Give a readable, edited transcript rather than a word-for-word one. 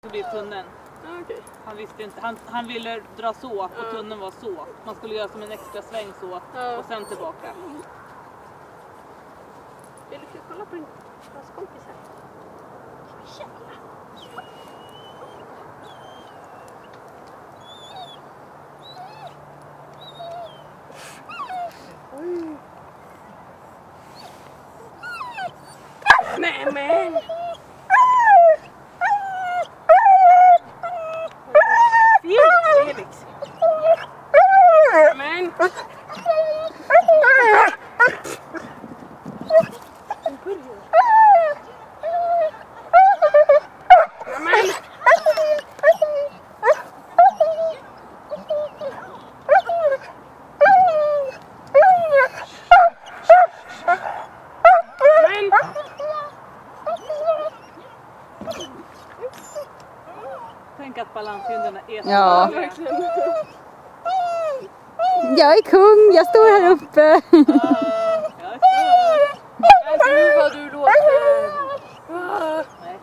Förbi tunneln. Okay. Han visste inte. Han ville dra så och tunneln var så. Man skulle göra som en extra sväng så och sen tillbaka. Vill du kolla på din kompis här? Nej men! Felix! Men! Tänk att balanshundarna är så. Ja. Jag är kung, jag står här uppe. Gud vad du låter. Nej.